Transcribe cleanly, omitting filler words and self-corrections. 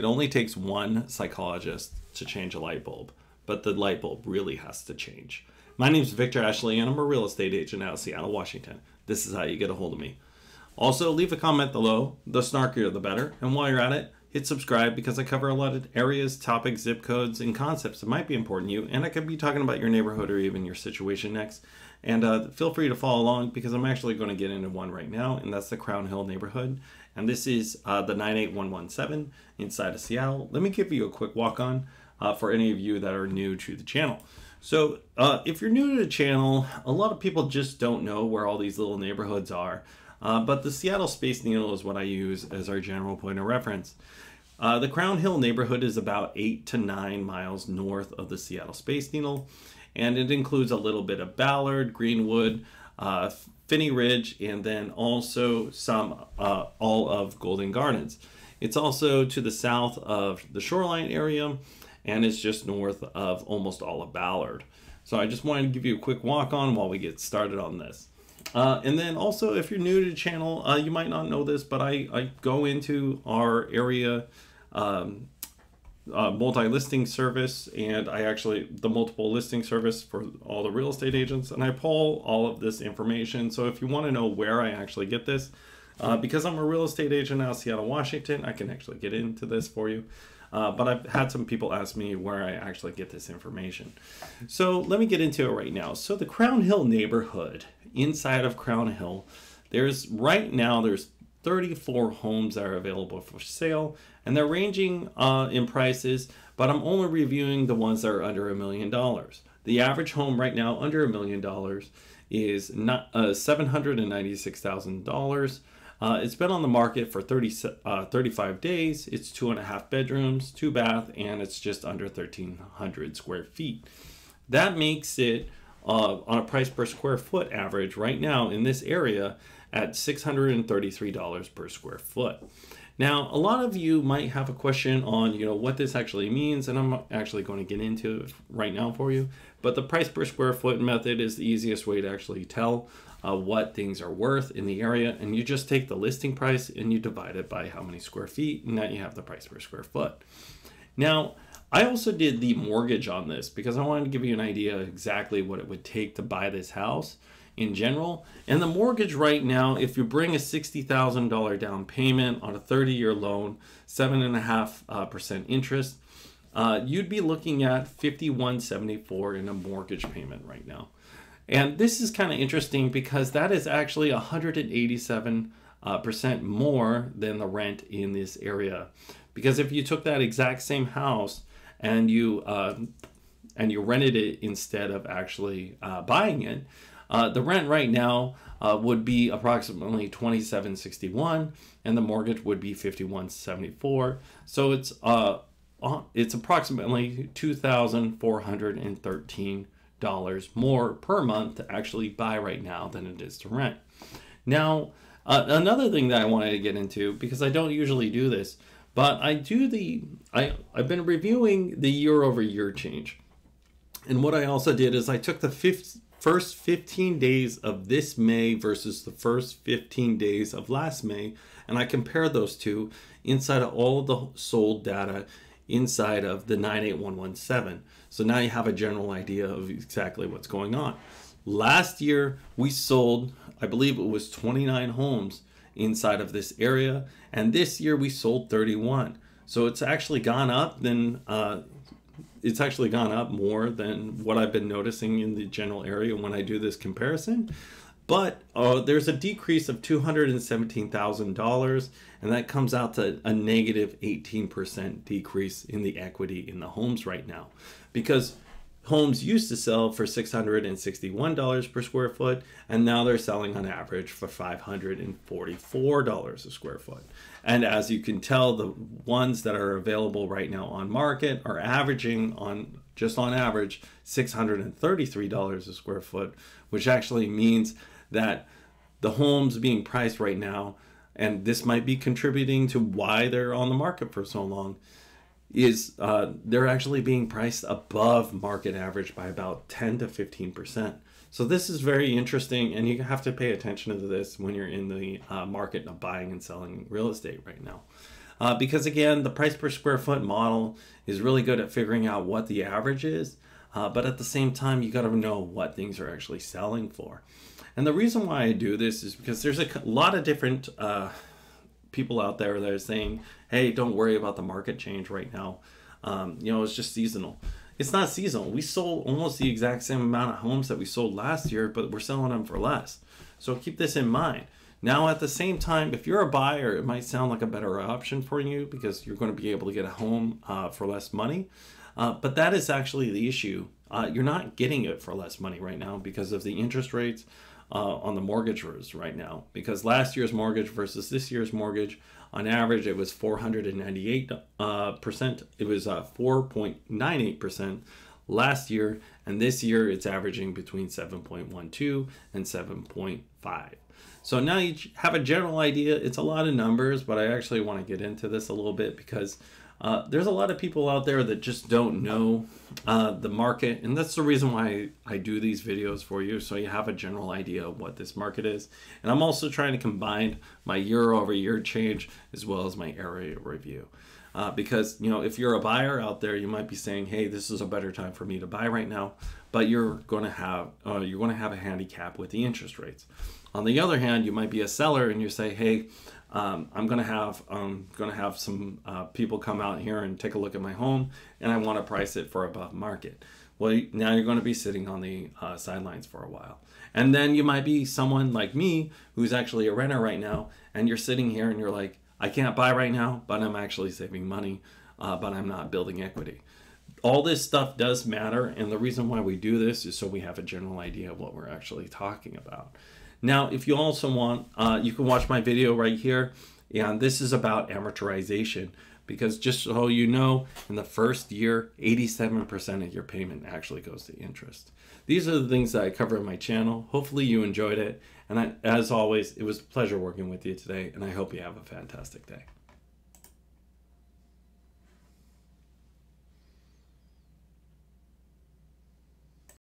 It only takes one psychologist to change a light bulb, but the light bulb really has to change. My name is Victor Ashley, and I'm a real estate agent out of Seattle, Washington. This is how you get a hold of me. Also, leave a comment below. The snarkier, the better. And while you're at it, hit subscribe because I cover a lot of areas, topics, zip codes, and concepts that might be important to you. And I could be talking about your neighborhood or even your situation next. And feel free to follow along because I'm actually going to get into one right now, and that's the Crownhill neighborhood. And this is the 98117 inside of Seattle. Let me give you a quick walk-on for any of you that are new to the channel. So if you're new to the channel, a lot of people just don't know where all these little neighborhoods are. But the Seattle Space Needle is what I use as our general point of reference. The Crownhill neighborhood is about 8 to 9 miles north of the Seattle Space Needle, and it includes a little bit of Ballard, Greenwood, Finney Ridge, and then also some all of Golden Gardens. It's also to the south of the Shoreline area, and it's just north of almost all of Ballard. So I just wanted to give you a quick walk on while we get started on this. And then also, if you're new to the channel, you might not know this, but I go into our area multi-listing service, and the multiple listing service for all the real estate agents, and I pull all of this information. So if you want to know where I actually get this, because I'm a real estate agent out of Seattle, Washington, I can actually get into this for you. But I've had some people ask me where I actually get this information. So let me get into it right now. So the Crownhill neighborhood, inside of Crownhill, there's 34 homes that are available for sale, and they're ranging in prices, but I'm only reviewing the ones that are under $1 million. The average home right now under $1 million is $796,000. It's been on the market for 35 days. It's 2.5 bedrooms, 2 bath, and it's just under 1,300 square feet. That makes it on a price per square foot average right now in this area at $633 per square foot. Now, a lot of you might have a question on, what this actually means, and I'm actually going to get into it right now for you. But the price per square foot method is the easiest way to actually tell what things are worth in the area, and you just take the listing price and you divide it by how many square feet, and now you have the price per square foot. Now, I also did the mortgage on this because I wanted to give you an idea exactly what it would take to buy this house in general. And the mortgage right now, if you bring a $60,000 down payment on a 30-year loan, 7.5% interest, you'd be looking at $5,174 in a mortgage payment right now. And this is kind of interesting because that is actually 187% more than the rent in this area. Because if you took that exact same house and you rented it instead of actually buying it, the rent right now would be approximately $2,761, and the mortgage would be $5,174. So it's approximately $2,413 more per month to actually buy right now than it is to rent. Now, another thing that I wanted to get into, because I don't usually do this, but I've been reviewing the year-over-year change. And what I also did is I took the first 15 days of this May versus the first 15 days of last May, and I compared those two inside of all of the sold data inside of the 98117. So now you have a general idea of exactly what's going on. Last year we sold, I believe it was 29 homes inside of this area, and this year we sold 31. So it's actually gone up more than what I've been noticing in the general area when I do this comparison. But there's a decrease of $217,000, and that comes out to a negative 18% decrease in the equity in the homes right now. Because homes used to sell for $661 per square foot, and now they're selling on average for $544 a square foot. And as you can tell, the ones that are available right now on market are averaging just on average $633 a square foot, which actually means that the homes being priced right now, and this might be contributing to why they're on the market for so long, is they're actually being priced above market average by about 10 to 15%. So this is very interesting, and you have to pay attention to this when you're in the market of buying and selling real estate right now. Because again, the price per square foot model is really good at figuring out what the average is. But at the same time, you got to know what things are actually selling for. And the reason why I do this is because there's a lot of different people out there that are saying, hey, don't worry about the market change right now. It's just seasonal. It's not seasonal. We sold almost the exact same amount of homes that we sold last year, but we're selling them for less. So keep this in mind. Now, at the same time, if you're a buyer, it might sound like a better option for you because you're going to be able to get a home for less money. But that is actually the issue. You're not getting it for less money right now because of the interest rates on the mortgage rates right now. Because last year's mortgage versus this year's mortgage, on average, it was 498%. It was 4.98% last year. And this year, it's averaging between 7.12 and 7.5. So now you have a general idea. It's a lot of numbers, but I actually want to get into this a little bit because there's a lot of people out there that just don't know the market. And that's the reason why I do these videos for you, so you have a general idea of what this market is. And I'm also trying to combine my year-over-year change as well as my area review. Because, if you're a buyer out there, you might be saying, hey, this is a better time for me to buy right now. But you're going to have a handicap with the interest rates. On the other hand, you might be a seller and you say, hey, I'm going to have some people come out here and take a look at my home, and I want to price it for above market. Well, now you're going to be sitting on the sidelines for a while. And then you might be someone like me who's actually a renter right now, and you're sitting here and you're like, I can't buy right now, but I'm actually saving money, but I'm not building equity. All this stuff does matter, and the reason why we do this is so we have a general idea of what we're actually talking about. Now, if you also want, you can watch my video right here, and this is about amortization, because just so you know, in the first year, 87% of your payment actually goes to interest. These are the things that I cover in my channel. Hopefully you enjoyed it, and as always, it was a pleasure working with you today, and I hope you have a fantastic day.